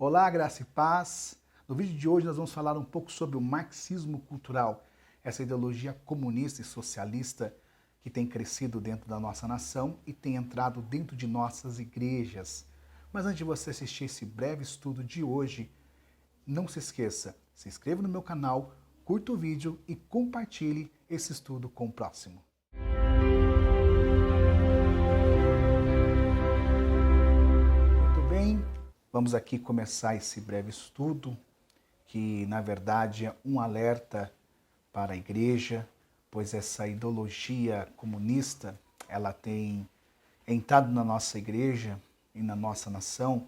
Olá, graça e paz. No vídeo de hoje nós vamos falar um pouco sobre o marxismo cultural, essa ideologia comunista e socialista que tem crescido dentro da nossa nação e tem entrado dentro de nossas igrejas. Mas antes de você assistir esse breve estudo de hoje, não se esqueça, se inscreva no meu canal, curta o vídeo e compartilhe esse estudo com o próximo. Muito bem, vamos aqui começar esse breve estudo, que na verdade é um alerta para a igreja, pois essa ideologia comunista, ela tem entrado na nossa igreja e na nossa nação,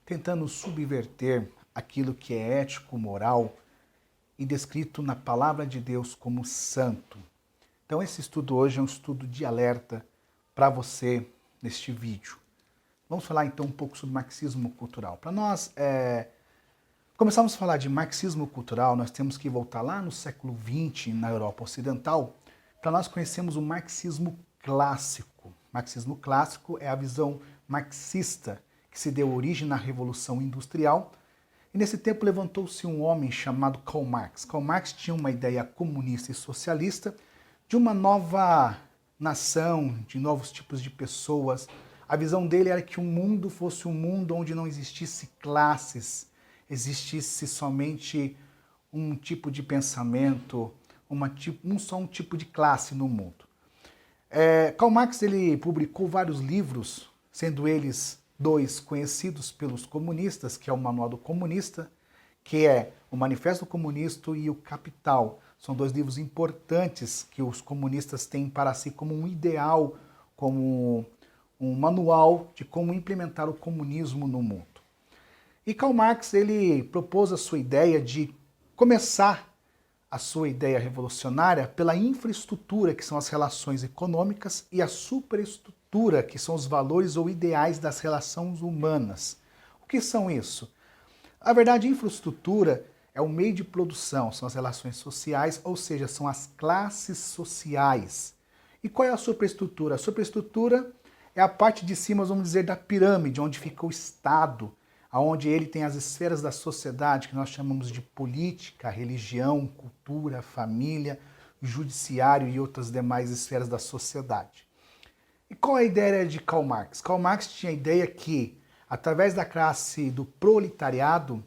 tentando subverter aquilo que é ético, moral e descrito na palavra de Deus como santo. Então esse estudo hoje é um estudo de alerta para você neste vídeo. Vamos falar então um pouco sobre marxismo cultural. Para nós começarmos a falar de marxismo cultural, nós temos que voltar lá no século XX, na Europa Ocidental, para nós conhecermos o marxismo clássico. Marxismo clássico é a visão marxista que se deu origem na Revolução Industrial. E nesse tempo levantou-se um homem chamado Karl Marx. Karl Marx tinha uma ideia comunista e socialista de uma nova nação, de novos tipos de pessoas. A visão dele era que o mundo fosse um mundo onde não existisse classes, existisse somente um tipo de pensamento, só um tipo de classe no mundo. Karl Marx ele publicou vários livros, sendo eles dois conhecidos pelos comunistas, que é o Manual do Comunista, que é o Manifesto Comunista e o Capital. São dois livros importantes que os comunistas têm para si como um ideal, como um manual de como implementar o comunismo no mundo. E Karl Marx ele propôs a sua ideia de começar a sua ideia revolucionária pela infraestrutura, que são as relações econômicas, e a superestrutura, que são os valores ou ideais das relações humanas. O que são isso? Na verdade, a infraestrutura é o meio de produção, são as relações sociais, ou seja, são as classes sociais. E qual é a superestrutura? A superestrutura é a parte de cima, vamos dizer, da pirâmide, onde fica o Estado, onde ele tem as esferas da sociedade, que nós chamamos de política, religião, cultura, família, judiciário e outras demais esferas da sociedade. E qual é a ideia de Karl Marx? Karl Marx tinha a ideia que, através da classe do proletariado,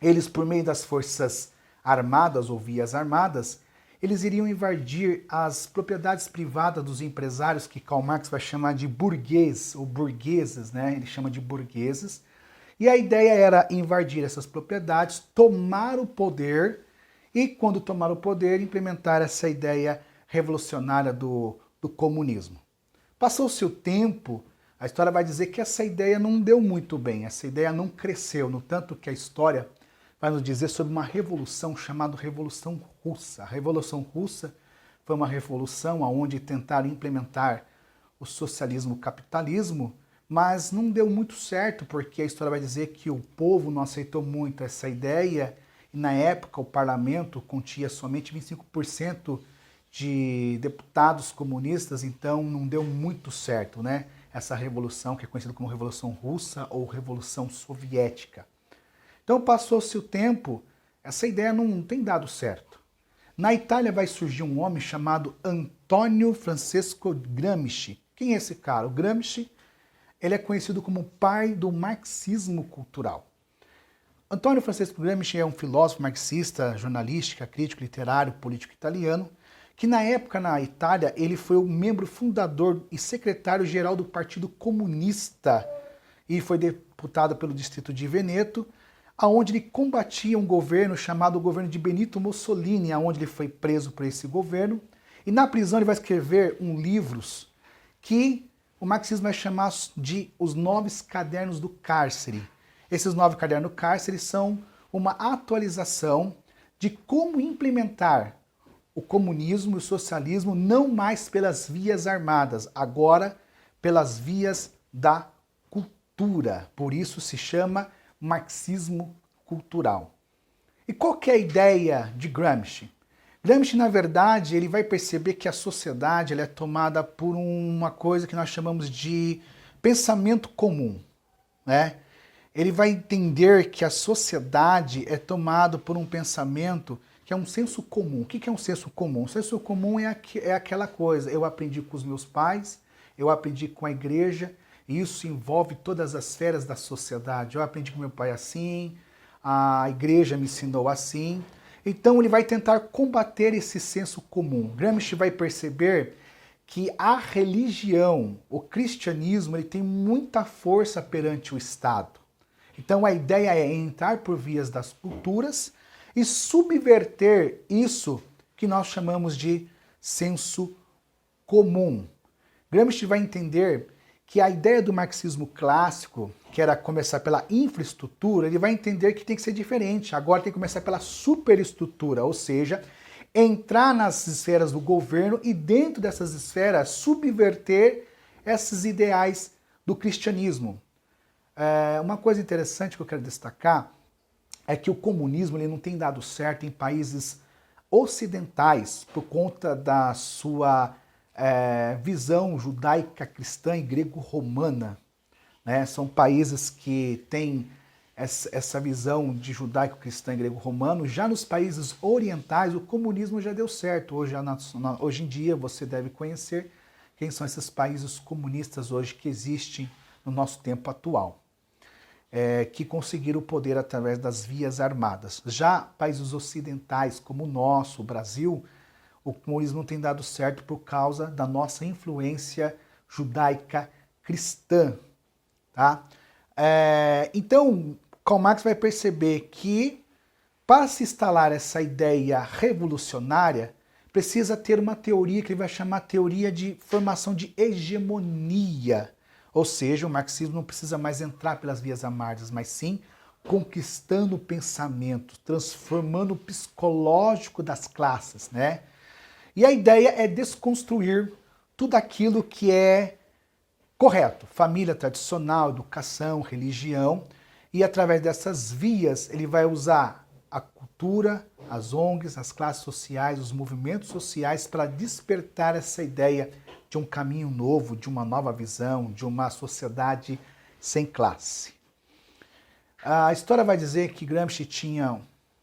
eles, por meio das forças armadas ou vias armadas, eles iriam invadir as propriedades privadas dos empresários, que Karl Marx vai chamar de burguês ou burgueses, né? Ele chama de burgueses. E a ideia era invadir essas propriedades, tomar o poder e, quando tomar o poder, implementar essa ideia revolucionária do comunismo. Passou-se o tempo, a história vai dizer que essa ideia não deu muito bem, essa ideia não cresceu, no tanto que a história vai nos dizer sobre uma revolução chamada Revolução Russa. A Revolução Russa foi uma revolução onde tentaram implementar o socialismo, o capitalismo, mas não deu muito certo, porque a história vai dizer que o povo não aceitou muito essa ideia, e na época o parlamento continha somente 25% de deputados comunistas, então não deu muito certo, né? Essa revolução, que é conhecida como Revolução Russa ou Revolução Soviética. Então passou-se o tempo, essa ideia não tem dado certo. Na Itália vai surgir um homem chamado Antonio Francesco Gramsci. Quem é esse cara? O Gramsci, ele é conhecido como o pai do marxismo cultural. Antonio Francesco Gramsci é um filósofo marxista, jornalista, crítico literário, político italiano, que na época na Itália ele foi o membro fundador e secretário-geral do Partido Comunista e foi deputado pelo distrito de Veneto, aonde ele combatia um governo chamado governo de Benito Mussolini, aonde ele foi preso por esse governo. E na prisão ele vai escrever livros que o marxismo vai chamar de os 9 cadernos do cárcere. Esses 9 cadernos do cárcere são uma atualização de como implementar o comunismo e o socialismo não mais pelas vias armadas, agora pelas vias da cultura. Por isso se chama marxismo cultural. E qual que é a ideia de Gramsci? Gramsci, na verdade, ele vai perceber que a sociedade ela é tomada por uma coisa que nós chamamos de pensamento comum, né? ele vai entender que a sociedade é tomada por um pensamento que é um senso comum. O que é um senso comum? O senso comum é aquela coisa, eu aprendi com os meus pais, eu aprendi com a igreja, e isso envolve todas as esferas da sociedade. Eu aprendi com meu pai assim, a igreja me ensinou assim. Então ele vai tentar combater esse senso comum. Gramsci vai perceber que a religião, o cristianismo, ele tem muita força perante o Estado. Então a ideia é entrar por vias das culturas e subverter isso que nós chamamos de senso comum. Gramsci vai entender que a ideia do marxismo clássico, que era começar pela infraestrutura, ele vai entender que tem que ser diferente. Agora tem que começar pela superestrutura, ou seja, entrar nas esferas do governo e dentro dessas esferas subverter esses ideais do cristianismo. Uma coisa interessante que eu quero destacar é que o comunismo ele não tem dado certo em países ocidentais por conta da sua visão judaica, cristã e grego-romana. Né? São países que têm essa visão de judaico, cristã e grego-romano. Já nos países orientais, o comunismo já deu certo. Hoje em dia, você deve conhecer quem são esses países comunistas hoje que existem no nosso tempo atual. Que conseguiram o poder através das vias armadas. Já países ocidentais, como o nosso, o Brasil, o comunismo não tem dado certo por causa da nossa influência judaica cristã. Tá? Então, Karl Marx vai perceber que para se instalar essa ideia revolucionária, precisa ter uma teoria que ele vai chamar teoria de formação de hegemonia. Ou seja, o marxismo não precisa mais entrar pelas vias armadas, mas sim conquistando o pensamento, transformando o psicológico das classes, né? E a ideia é desconstruir tudo aquilo que é correto, família tradicional, educação, religião, e através dessas vias ele vai usar a cultura, as ONGs, as classes sociais, os movimentos sociais para despertar essa ideia de um caminho novo, de uma nova visão, de uma sociedade sem classe. A história vai dizer que Gramsci tinha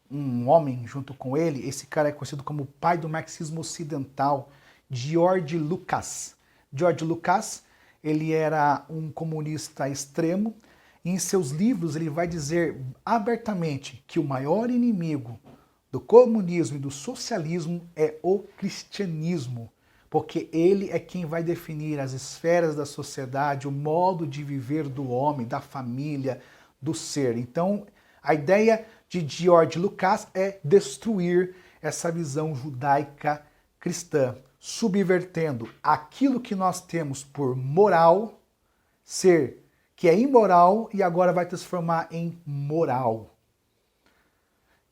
um homem junto com ele, esse cara é conhecido como o pai do marxismo ocidental, George Lucas. George Lucas, ele era um comunista extremo, e em seus livros ele vai dizer abertamente que o maior inimigo do comunismo e do socialismo é o cristianismo, porque ele é quem vai definir as esferas da sociedade, o modo de viver do homem, da família, do ser. Então, a ideia de George Lucas é destruir essa visão judaica cristã, subvertendo aquilo que nós temos por moral, ser que é imoral e agora vai transformar em moral.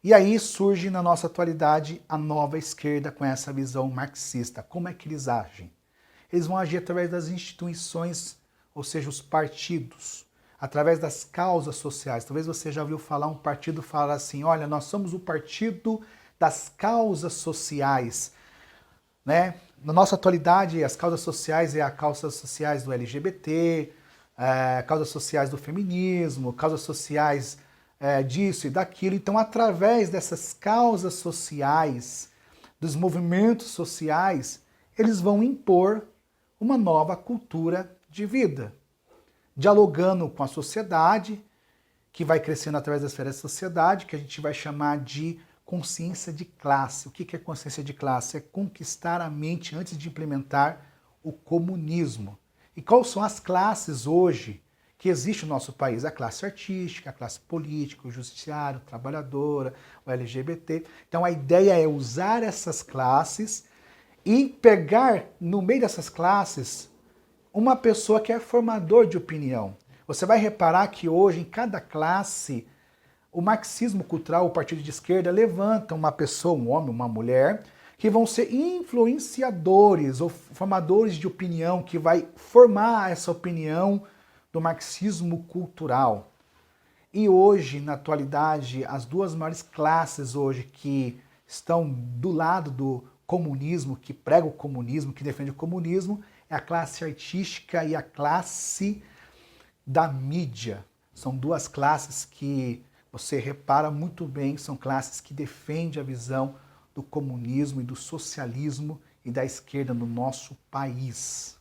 E aí surge na nossa atualidade a nova esquerda com essa visão marxista. Como é que eles agem? Eles vão agir através das instituições, ou seja, os partidos, através das causas sociais. Talvez você já ouviu falar, um partido falar assim, olha, nós somos o partido das causas sociais. Né? Na nossa atualidade, as causas sociais é as causas sociais do LGBT, causas sociais do feminismo, causas sociais disso e daquilo. Então, através dessas causas sociais, dos movimentos sociais, eles vão impor uma nova cultura de vida, dialogando com a sociedade, que vai crescendo através das esferas da sociedade, que a gente vai chamar de consciência de classe. O que é consciência de classe? É conquistar a mente antes de implementar o comunismo. E quais são as classes hoje que existe no nosso país? A classe artística, a classe política, o judiciário, a trabalhadora, o LGBT. Então a ideia é usar essas classes e pegar no meio dessas classes uma pessoa que é formador de opinião. Você vai reparar que hoje em cada classe o marxismo cultural, o partido de esquerda, levanta uma pessoa, um homem, uma mulher, que vão ser influenciadores ou formadores de opinião, que vai formar essa opinião do marxismo cultural. E hoje, na atualidade, as duas maiores classes hoje que estão do lado do comunismo, que prega o comunismo, que defende o comunismo, é a classe artística e a classe da mídia. São duas classes que você repara muito bem, são classes que defendem a visão do comunismo e do socialismo e da esquerda no nosso país.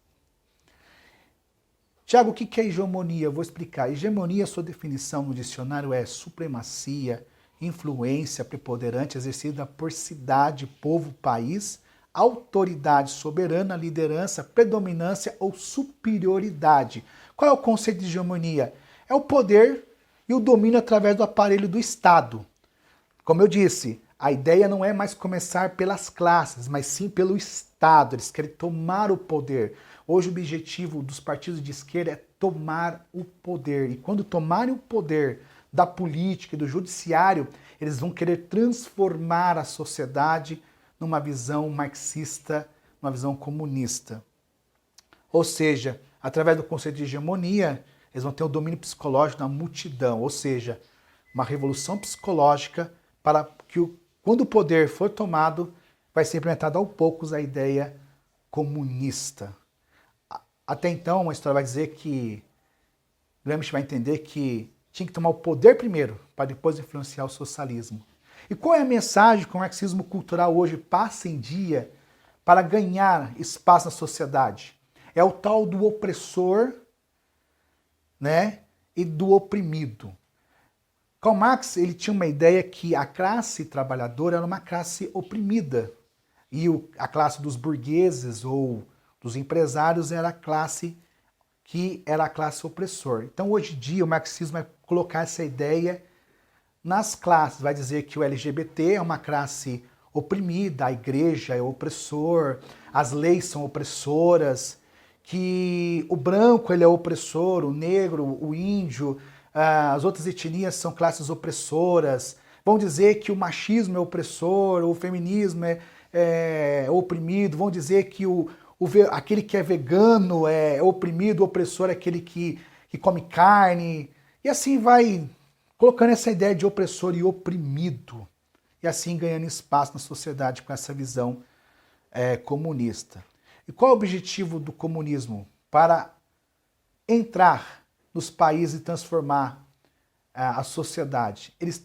Tiago, o que é hegemonia? Eu vou explicar. Hegemonia, sua definição no dicionário é supremacia, influência preponderante exercida por cidade, povo, país, autoridade soberana, liderança, predominância ou superioridade. Qual é o conceito de hegemonia? É o poder e o domínio através do aparelho do Estado. Como eu disse, a ideia não é mais começar pelas classes, mas sim pelo Estado. Eles querem tomar o poder. Hoje o objetivo dos partidos de esquerda é tomar o poder. E quando tomarem o poder da política e do judiciário, eles vão querer transformar a sociedade numa visão marxista, numa visão comunista. Ou seja, através do conceito de hegemonia, eles vão ter o domínio psicológico da multidão, ou seja, uma revolução psicológica para que, quando o poder for tomado, vai ser implementada aos poucos a ideia comunista. Até então, a história vai dizer que Gramsci vai entender que tinha que tomar o poder primeiro, para depois influenciar o socialismo. E qual é a mensagem que o marxismo cultural hoje passa em dia para ganhar espaço na sociedade? É o tal do opressor, né, e do oprimido. Karl Marx, ele tinha uma ideia que a classe trabalhadora era uma classe oprimida e a classe dos burgueses ou dos empresários era a classe que era a classe opressora. Então, hoje em dia, o marxismo vai colocar essa ideia nas classes. Vai dizer que o LGBT é uma classe oprimida, a igreja é opressor, as leis são opressoras, que o branco ele é opressor, o negro, o índio, as outras etnias são classes opressoras. Vão dizer que o machismo é opressor, o feminismo é oprimido. Vão dizer que aquele que é vegano é oprimido, o opressor é aquele que come carne. E assim vai colocando essa ideia de opressor e oprimido. E assim ganhando espaço na sociedade com essa visão comunista. E qual é o objetivo do comunismo? Para entrar nos países e transformar a sociedade. Eles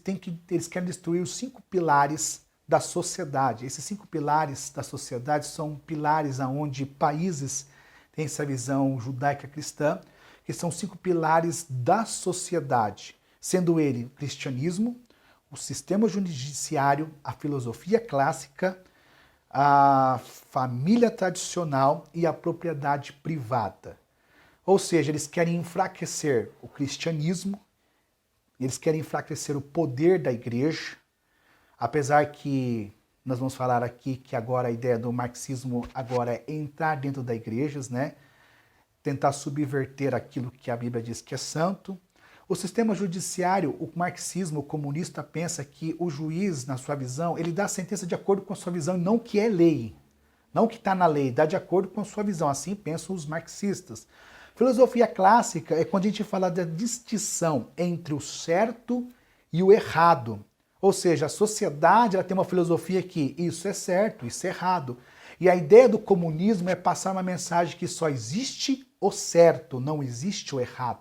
querem destruir os 5 pilares da sociedade. Esses 5 pilares da sociedade são pilares onde países têm essa visão judaica cristã, que são 5 pilares da sociedade, sendo ele o cristianismo, o sistema judiciário, a filosofia clássica, a família tradicional e a propriedade privada. Ou seja, eles querem enfraquecer o cristianismo, eles querem enfraquecer o poder da igreja, apesar que nós vamos falar aqui que agora a ideia do marxismo agora é entrar dentro das igrejas, né? Tentar subverter aquilo que a Bíblia diz que é santo. O sistema judiciário, o marxismo, o comunista pensa que o juiz, na sua visão, ele dá a sentença de acordo com a sua visão e não que é lei. Não que está na lei, dá de acordo com a sua visão. Assim pensam os marxistas. Filosofia clássica é quando a gente fala da distinção entre o certo e o errado. Ou seja, a sociedade ela tem uma filosofia que isso é certo, isso é errado. E a ideia do comunismo é passar uma mensagem que só existe o certo, não existe o errado.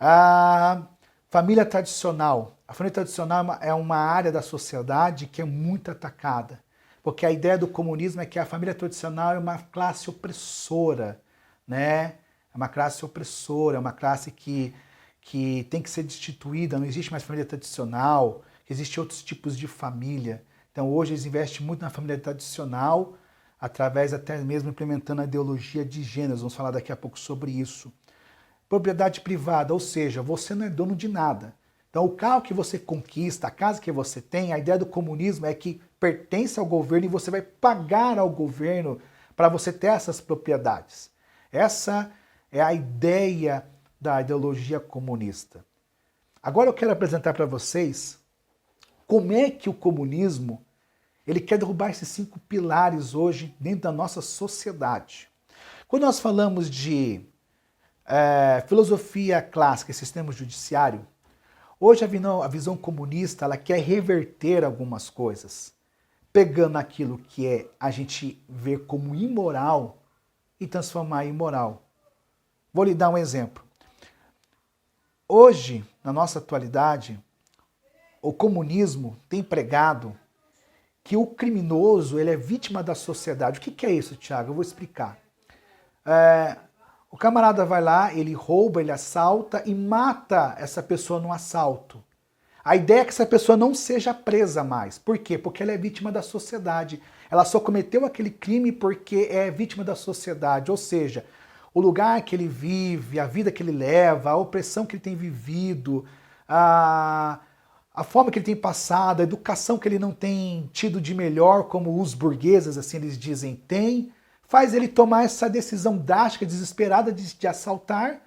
A família tradicional. A família tradicional é uma área da sociedade que é muito atacada. Porque a ideia do comunismo é que a família tradicional é uma classe opressora, né? É uma classe opressora, é uma classe que tem que ser destituída, não existe mais família tradicional, existem outros tipos de família. Então hoje eles investem muito na família tradicional, através até mesmo implementando a ideologia de gênero. Vamos falar daqui a pouco sobre isso. Propriedade privada, ou seja, você não é dono de nada. Então o carro que você conquista, a casa que você tem, a ideia do comunismo é que pertence ao governo e você vai pagar ao governo para você ter essas propriedades. Essa é a ideia da ideologia comunista. Agora eu quero apresentar para vocês como é que o comunismo ele quer derrubar esses 5 pilares hoje dentro da nossa sociedade. Quando nós falamos de filosofia clássica e sistema judiciário, hoje a visão comunista ela quer reverter algumas coisas, pegando aquilo que a gente vê como imoral e transformar em moral. Vou lhe dar um exemplo. Hoje, na nossa atualidade, o comunismo tem pregado que o criminoso ele é vítima da sociedade. O que é isso, Tiago? Eu vou explicar. O camarada vai lá, ele rouba, ele assalta e mata essa pessoa no assalto. A ideia é que essa pessoa não seja presa mais. Por quê? Porque ela é vítima da sociedade. Ela só cometeu aquele crime porque é vítima da sociedade. Ou seja, o lugar que ele vive, a vida que ele leva, a opressão que ele tem vivido, a forma que ele tem passado, a educação que ele não tem tido de melhor, como os burgueses, assim eles dizem, tem, faz ele tomar essa decisão drástica, desesperada de assaltar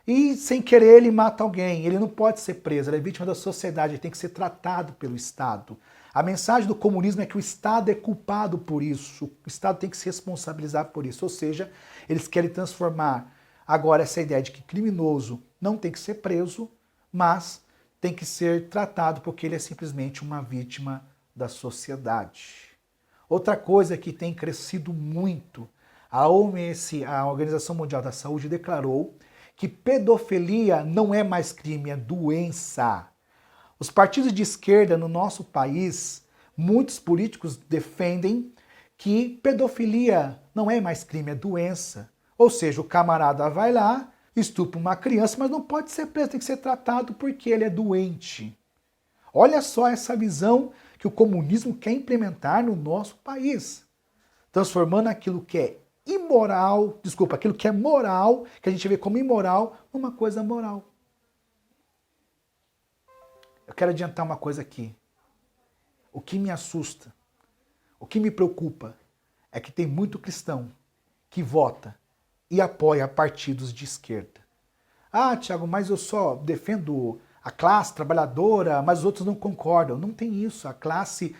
e, sem querer, ele mata alguém. Ele não pode ser preso, ele é vítima da sociedade, ele tem que ser tratado pelo Estado. A mensagem do comunismo é que o Estado é culpado por isso, o Estado tem que se responsabilizar por isso, ou seja, eles querem transformar agora essa ideia de que criminoso não tem que ser preso, mas tem que ser tratado porque ele é simplesmente uma vítima da sociedade. Outra coisa que tem crescido muito, a OMS, a Organização Mundial da Saúde, declarou que pedofilia não é mais crime, é doença. Os partidos de esquerda no nosso país, muitos políticos defendem que pedofilia não é mais crime, é doença. Ou seja, o camarada vai lá, estupra uma criança, mas não pode ser preso, tem que ser tratado porque ele é doente. Olha só essa visão que o comunismo quer implementar no nosso país, transformando aquilo que é imoral, aquilo que é moral, que a gente vê como imoral, numa coisa moral. Eu quero adiantar uma coisa aqui. O que me assusta, o que me preocupa, é que tem muito cristão que vota e apoia partidos de esquerda. Ah, Tiago, mas eu só defendo a classe trabalhadora, mas os outros não concordam. Não tem isso. A classe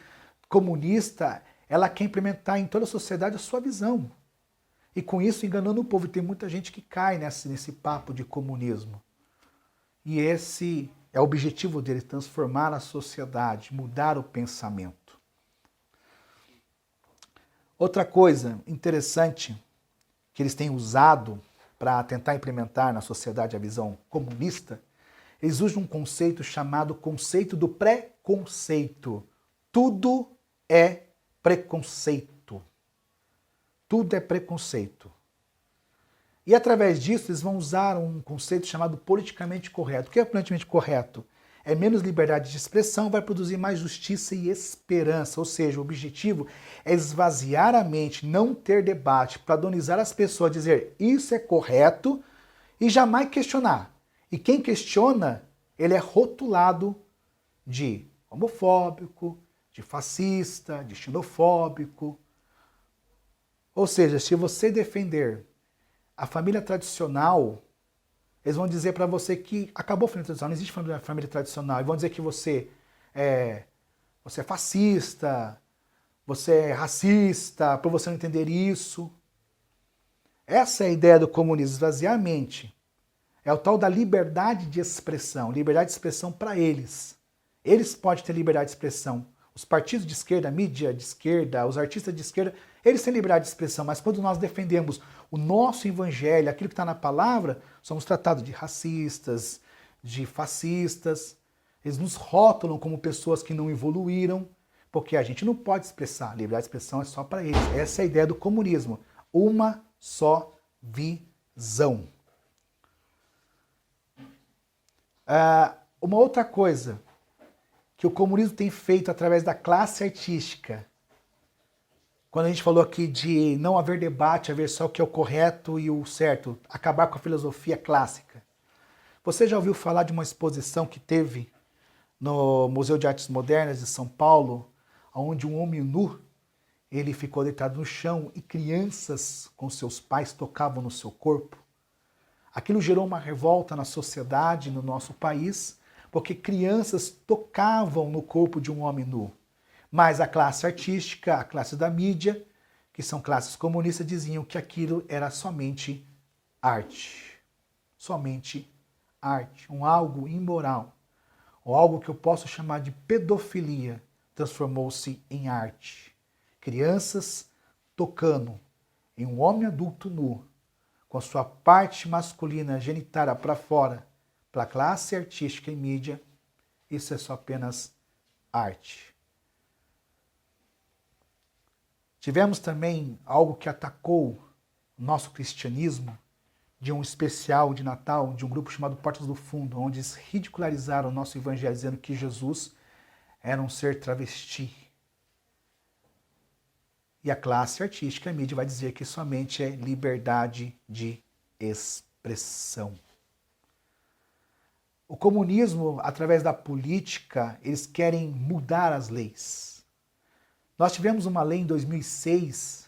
comunista, ela quer implementar em toda a sociedade a sua visão. E com isso enganando o povo. E tem muita gente que cai nesse papo de comunismo. E esse é o objetivo dele, transformar a sociedade, mudar o pensamento. Outra coisa interessante que eles têm usado para tentar implementar na sociedade a visão comunista, eles usam um conceito chamado conceito do preconceito. Tudo é preconceito. Tudo é preconceito. E através disso eles vão usar um conceito chamado politicamente correto. O que é politicamente correto? É menos liberdade de expressão, vai produzir mais justiça e esperança. Ou seja, o objetivo é esvaziar a mente, não ter debate, padronizar as pessoas, dizer isso é correto e jamais questionar. E quem questiona, ele é rotulado de homofóbico, de fascista, de xenofóbico. Ou seja, se você defender a família tradicional, eles vão dizer para você que acabou a família tradicional, não existe família tradicional. E vão dizer que você é fascista, você é racista, por você não entender isso. Essa é a ideia do comunismo, esvaziar a mente. É o tal da liberdade de expressão. Liberdade de expressão para eles. Eles podem ter liberdade de expressão. Os partidos de esquerda, a mídia de esquerda, os artistas de esquerda, eles têm liberdade de expressão, mas quando nós defendemos o nosso evangelho, aquilo que está na palavra, somos tratados de racistas, de fascistas. Eles nos rótulam como pessoas que não evoluíram, porque a gente não pode expressar. A liberdade de expressão é só para eles. Essa é a ideia do comunismo. Uma só visão. Uma outra coisa que o comunismo tem feito através da classe artística, quando a gente falou aqui de não haver debate, haver só o que é o correto e o certo, acabar com a filosofia clássica. Você já ouviu falar de uma exposição que teve no Museu de Artes Modernas de São Paulo, onde um homem nu, ele ficou deitado no chão e crianças com seus pais tocavam no seu corpo? Aquilo gerou uma revolta na sociedade, no nosso país, porque crianças tocavam no corpo de um homem nu. Mas a classe artística, a classe da mídia, que são classes comunistas, diziam que aquilo era somente arte. Somente arte. Um algo imoral. Ou algo que eu posso chamar de pedofilia, transformou-se em arte. Crianças tocando em um homem adulto nu, com a sua parte masculina genitália para fora, pela classe artística e mídia, isso é só apenas arte. Tivemos também algo que atacou o nosso cristianismo, de um especial de Natal, de um grupo chamado Portas do Fundo, onde eles ridicularizaram o nosso evangelho, dizendo que Jesus era um ser travesti. E a classe artística e a mídia vai dizer que somente é liberdade de expressão. O comunismo, através da política, eles querem mudar as leis. Nós tivemos uma lei em 2006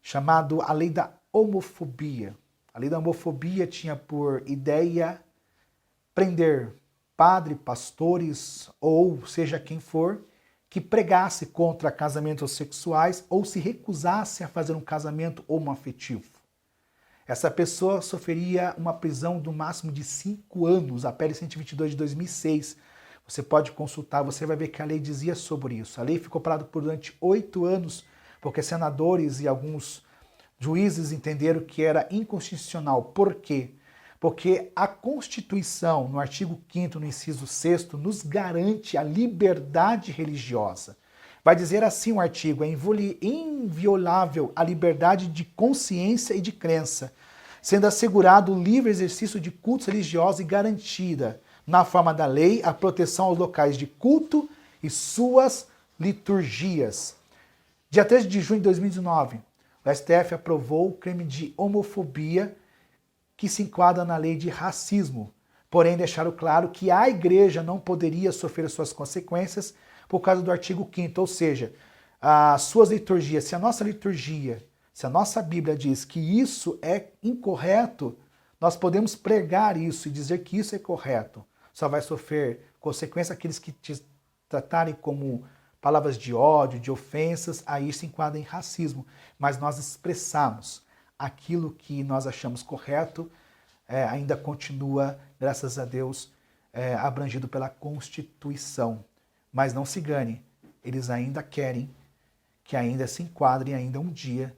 chamada a Lei da Homofobia. A Lei da Homofobia tinha por ideia prender padres, pastores ou seja quem for, que pregasse contra casamentos sexuais ou se recusasse a fazer um casamento homoafetivo. Essa pessoa sofreria uma prisão do máximo de 5 anos, a PL 122 de 2006. Você pode consultar, você vai ver que a lei dizia sobre isso. A lei ficou parada por durante 8 anos, porque senadores e alguns juízes entenderam que era inconstitucional. Por quê? Porque a Constituição, no artigo 5º, no inciso 6º, nos garante a liberdade religiosa. Vai dizer assim o artigo: é inviolável a liberdade de consciência e de crença, sendo assegurado o livre exercício de cultos religiosos e garantida, na forma da lei, a proteção aos locais de culto e suas liturgias. Dia 13 de junho de 2019, o STF aprovou o crime de homofobia que se enquadra na lei de racismo, porém deixaram claro que a igreja não poderia sofrer suas consequências por causa do artigo 5º, ou seja, as suas liturgias, se a nossa liturgia, se a nossa Bíblia diz que isso é incorreto, nós podemos pregar isso e dizer que isso é correto. Só vai sofrer consequência aqueles que te tratarem como palavras de ódio, de ofensas, aí se enquadra em racismo. Mas nós expressamos aquilo que nós achamos correto, ainda continua, graças a Deus, abrangido pela Constituição. Mas não se engane, eles ainda querem que ainda se enquadrem ainda um dia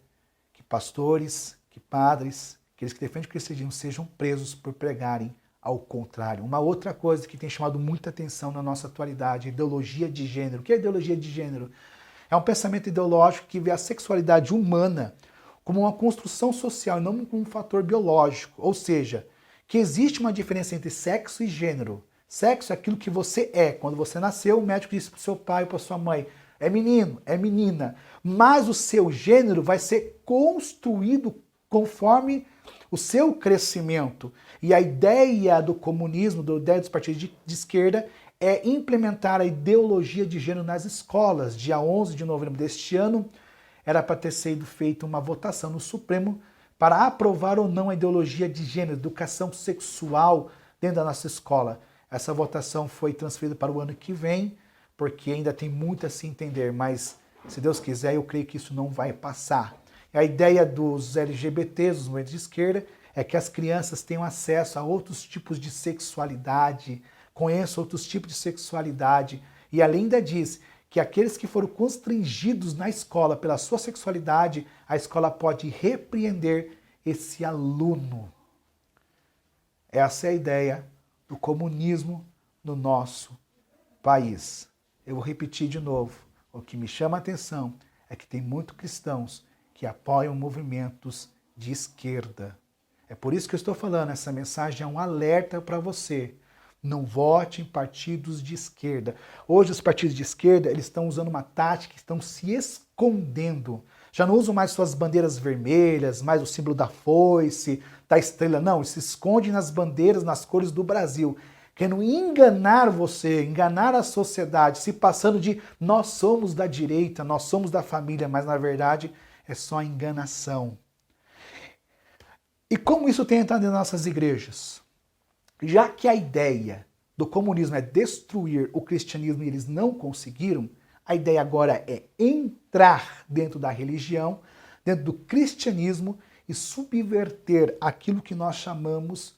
que pastores, que padres, aqueles que defendem o cristianismo sejam presos por pregarem ao contrário. Uma outra coisa que tem chamado muita atenção na nossa atualidade, ideologia de gênero. O que é ideologia de gênero? É um pensamento ideológico que vê a sexualidade humana como uma construção social e não como um fator biológico. Ou seja, que existe uma diferença entre sexo e gênero. Sexo é aquilo que você é. Quando você nasceu, o médico disse para o seu pai ou para sua mãe: é menino, é menina. Mas o seu gênero vai ser construído conforme o seu crescimento. E a ideia do comunismo, a ideia dos partidos de esquerda, é implementar a ideologia de gênero nas escolas. Dia 11 de novembro deste ano, era para ter sido feita uma votação no Supremo para aprovar ou não a ideologia de gênero, educação sexual dentro da nossa escola. Essa votação foi transferida para o ano que vem, porque ainda tem muito a se entender, mas se Deus quiser, eu creio que isso não vai passar. A ideia dos LGBTs, dos movimentos de esquerda, é que as crianças tenham acesso a outros tipos de sexualidade, conheçam outros tipos de sexualidade, e além ainda diz que aqueles que foram constrangidos na escola pela sua sexualidade, a escola pode repreender esse aluno. Essa é a ideia do comunismo no nosso país. Eu vou repetir de novo. O que me chama a atenção é que tem muitos cristãos que apoiam movimentos de esquerda. É por isso que eu estou falando, essa mensagem é um alerta para você. Não vote em partidos de esquerda. Hoje os partidos de esquerda eles estão usando uma tática, estão se escondendo. Já não usam mais suas bandeiras vermelhas, mais o símbolo da foice, da estrela. Não, se esconde nas bandeiras, nas cores do Brasil. Querendo enganar você, enganar a sociedade, se passando de nós somos da direita, nós somos da família, mas na verdade é só enganação. E como isso tem entrado em nossas igrejas? Já que a ideia do comunismo é destruir o cristianismo e eles não conseguiram, a ideia agora é entrar dentro da religião, dentro do cristianismo e subverter aquilo que nós chamamos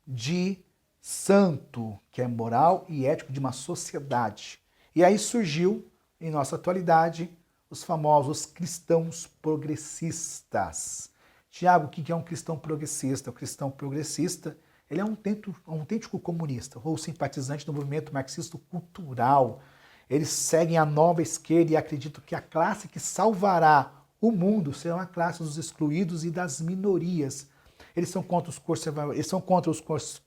de santo, que é moral e ético de uma sociedade. E aí surgiu, em nossa atualidade, os famosos cristãos progressistas. Tiago, o que é um cristão progressista? O cristão progressista ele é um autêntico comunista ou simpatizante do movimento marxista-cultural. Eles seguem a nova esquerda e acreditam que a classe que salvará o mundo será a classe dos excluídos e das minorias. Eles são contra o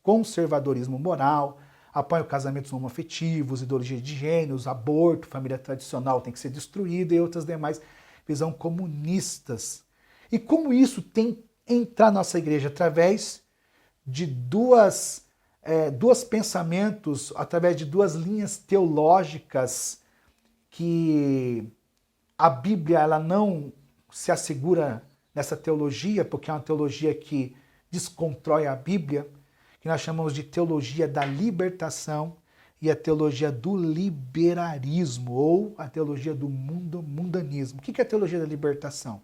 conservadorismo moral, apoiam casamentos homoafetivos, ideologia de gêneros, aborto, família tradicional tem que ser destruída e outras demais visão comunistas. E como isso tem entrado na nossa igreja? Através de dois pensamentos, através de duas linhas teológicas que a Bíblia ela não se assegura nessa teologia, porque é uma teologia que desconstrói a Bíblia, que nós chamamos de teologia da libertação e a teologia do liberalismo, ou a teologia do mundanismo. O que é a teologia da libertação?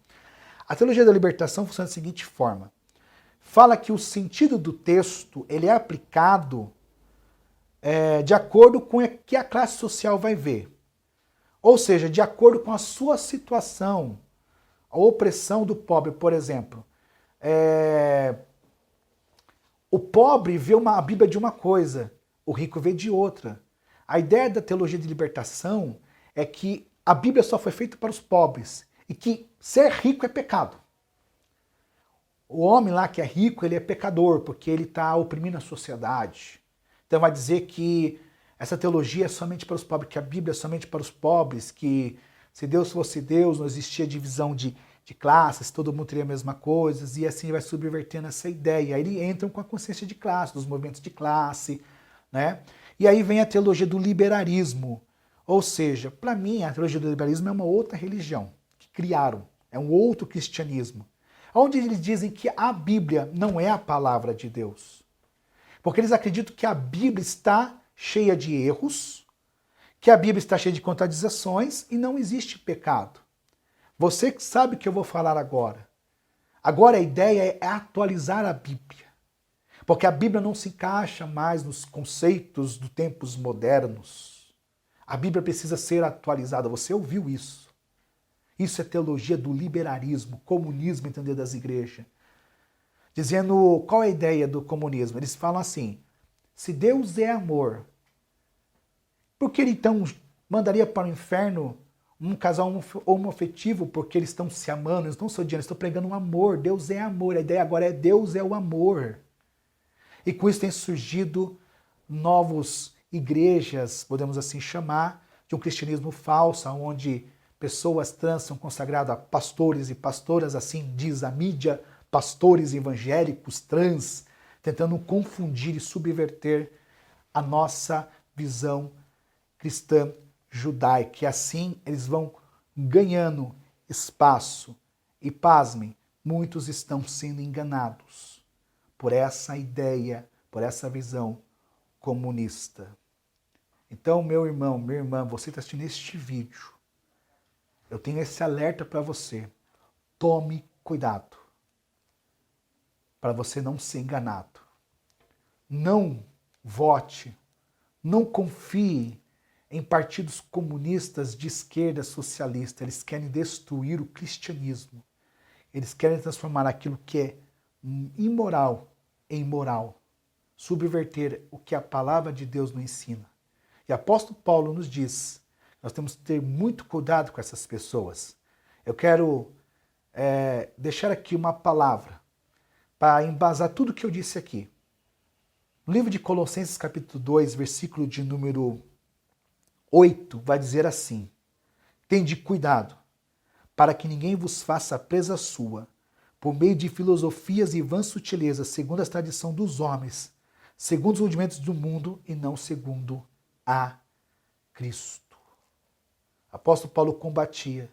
A teologia da libertação funciona da seguinte forma. Fala que o sentido do texto ele é aplicado de acordo com o que a classe social vai ver. Ou seja, de acordo com a sua situação, a opressão do pobre, por exemplo. O pobre vê a Bíblia de uma coisa, o rico vê de outra. A ideia da teologia de libertação é que a Bíblia só foi feita para os pobres e que ser rico é pecado. O homem lá que é rico, ele é pecador porque ele está oprimindo a sociedade. Então vai dizer que essa teologia é somente para os pobres, que a Bíblia é somente para os pobres, que se Deus fosse Deus, não existia divisão de classes, todo mundo teria a mesma coisa, e assim vai subvertendo essa ideia. Aí eles entram com a consciência de classe, dos movimentos de classe, né? E aí vem a teologia do liberalismo. Ou seja, para mim, a teologia do liberalismo é uma outra religião que criaram, é um outro cristianismo, onde eles dizem que a Bíblia não é a palavra de Deus. Porque eles acreditam que a Bíblia está cheia de erros, que a Bíblia está cheia de contradições e não existe pecado. Você que sabe o que eu vou falar agora. Agora a ideia é atualizar a Bíblia. Porque a Bíblia não se encaixa mais nos conceitos dos tempos modernos. A Bíblia precisa ser atualizada. Você ouviu isso? Isso é teologia do liberalismo, comunismo, entender das igrejas. Dizendo qual é a ideia do comunismo. Eles falam assim, se Deus é amor, por que ele então mandaria para o inferno um casal homoafetivo porque eles estão se amando, eles não estão se odiando, eles estão pregando um amor. Deus é amor. A ideia agora é Deus é o amor. E com isso tem surgido novas igrejas, podemos assim chamar, de um cristianismo falso, onde pessoas trans são consagradas a pastores e pastoras, assim diz a mídia, pastores evangélicos trans, tentando confundir e subverter a nossa visão cristã judaica. E assim eles vão ganhando espaço. E pasmem, muitos estão sendo enganados por essa ideia, por essa visão comunista. Então, meu irmão, minha irmã, você está assistindo este vídeo, eu tenho esse alerta para você. Tome cuidado para você não ser enganado. Não vote, não confie em partidos comunistas de esquerda socialista. Eles querem destruir o cristianismo. Eles querem transformar aquilo que é imoral em moral. Subverter o que a palavra de Deus nos ensina. E o apóstolo Paulo nos diz, nós temos que ter muito cuidado com essas pessoas. Eu quero deixar aqui uma palavra para embasar tudo o que eu disse aqui. No livro de Colossenses, capítulo 2, versículo de número 8, vai dizer assim: tende cuidado, para que ninguém vos faça presa sua, por meio de filosofias e vãs sutilezas, segundo a tradição dos homens, segundo os rudimentos do mundo e não segundo a Cristo. O apóstolo Paulo combatia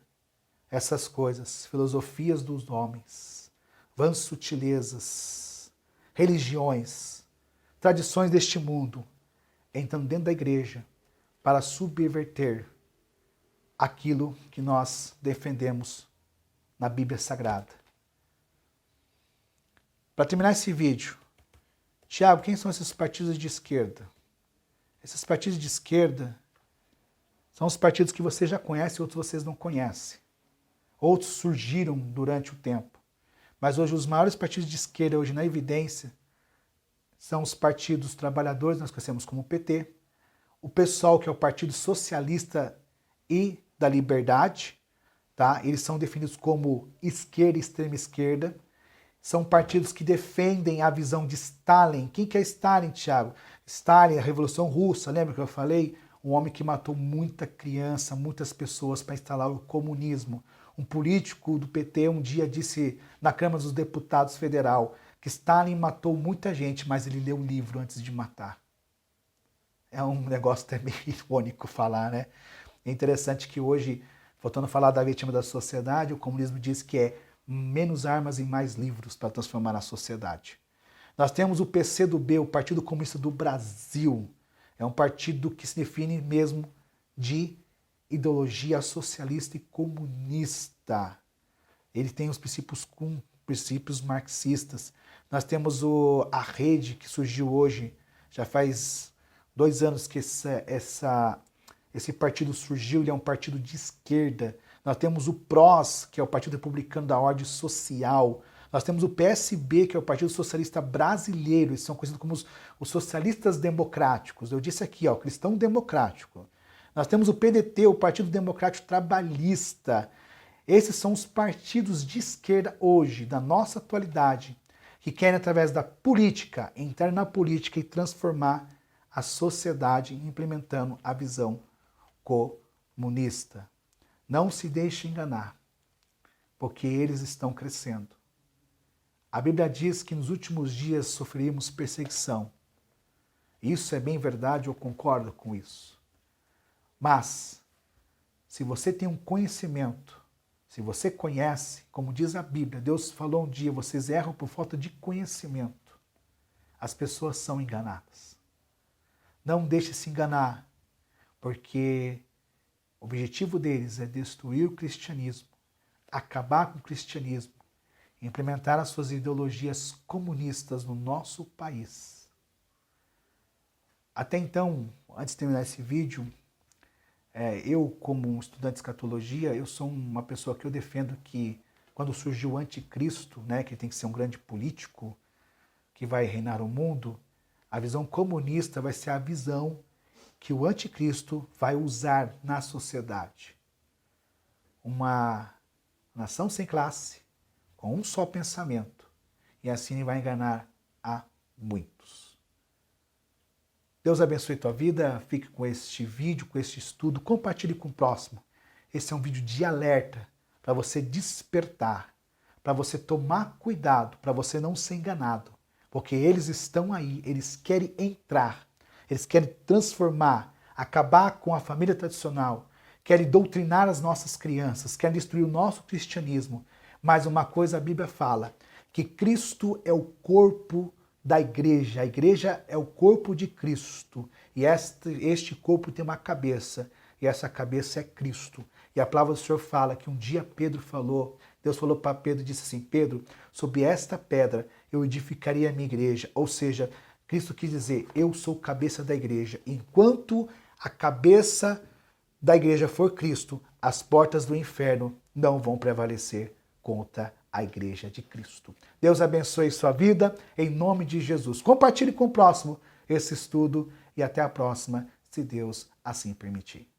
essas coisas, filosofias dos homens, vãs sutilezas, religiões, tradições deste mundo, entrando dentro da igreja para subverter aquilo que nós defendemos na Bíblia Sagrada. Para terminar esse vídeo, Tiago, quem são esses partidos de esquerda? Esses partidos de esquerda são os partidos que você já conhece e outros vocês não conhecem. Outros surgiram durante o tempo. Mas hoje os maiores partidos de esquerda, hoje na evidência, são os partidos trabalhadores, nós conhecemos como PT, o PSOL, que é o Partido Socialista e da Liberdade, tá? Eles são definidos como esquerda e extrema esquerda. São partidos que defendem a visão de Stalin. Quem que é Stalin, Thiago? Stalin, a Revolução Russa, lembra que eu falei? Um homem que matou muita criança, muitas pessoas para instalar o comunismo. Um político do PT um dia disse na Câmara dos Deputados Federal que Stalin matou muita gente, mas ele leu o livro antes de matar. É um negócio até meio irônico falar, né? É interessante que hoje, voltando a falar da vítima da sociedade, o comunismo diz que é menos armas e mais livros para transformar a sociedade. Nós temos o PCdoB, o Partido Comunista do Brasil. É um partido que se define mesmo de ideologia socialista e comunista. Ele tem os princípios marxistas. Nós temos a Rede, que surgiu hoje, já faz 2 anos que esse partido surgiu, ele é um partido de esquerda. Nós temos o PROS, que é o Partido Republicano da Ordem Social. Nós temos o PSB, que é o Partido Socialista Brasileiro. Eles são conhecidos como os socialistas democráticos. Eu disse aqui, ó, cristão democrático. Nós temos o PDT, o Partido Democrático Trabalhista. Esses são os partidos de esquerda hoje, da nossa atualidade, que querem, através da política, entrar na política e transformar a sociedade implementando a visão comunista. Não se deixe enganar, porque eles estão crescendo. A Bíblia diz que nos últimos dias sofreríamos perseguição. Isso é bem verdade, eu concordo com isso. Mas, se você tem um conhecimento, se você conhece, como diz a Bíblia, Deus falou um dia, vocês erram por falta de conhecimento. As pessoas são enganadas. Não deixe se enganar, porque o objetivo deles é destruir o cristianismo, acabar com o cristianismo, implementar as suas ideologias comunistas no nosso país. Até então, antes de terminar esse vídeo, eu, como um estudante de escatologia, eu sou uma pessoa que eu defendo que quando surgiu o anticristo, né, que tem que ser um grande político que vai reinar o mundo, a visão comunista vai ser a visão que o anticristo vai usar na sociedade. Uma nação sem classe, com um só pensamento, e assim ele vai enganar a muitos. Deus abençoe tua vida, fique com este vídeo, com este estudo, compartilhe com o próximo. Esse é um vídeo de alerta para você despertar, para você tomar cuidado, para você não ser enganado, porque eles estão aí, eles querem entrar, eles querem transformar, acabar com a família tradicional, querem doutrinar as nossas crianças, querem destruir o nosso cristianismo. Mas uma coisa a Bíblia fala, que Cristo é o corpo da igreja, a igreja é o corpo de Cristo, e este corpo tem uma cabeça, e essa cabeça é Cristo. E a palavra do Senhor fala que um dia Pedro falou, Deus falou para Pedro e disse assim, Pedro, sobre esta pedra eu edificaria a minha igreja, ou seja, Cristo quis dizer, eu sou cabeça da igreja. Enquanto a cabeça da igreja for Cristo, as portas do inferno não vão prevalecer contra a igreja de Cristo. Deus abençoe sua vida, em nome de Jesus. Compartilhe com o próximo esse estudo e até a próxima, se Deus assim permitir.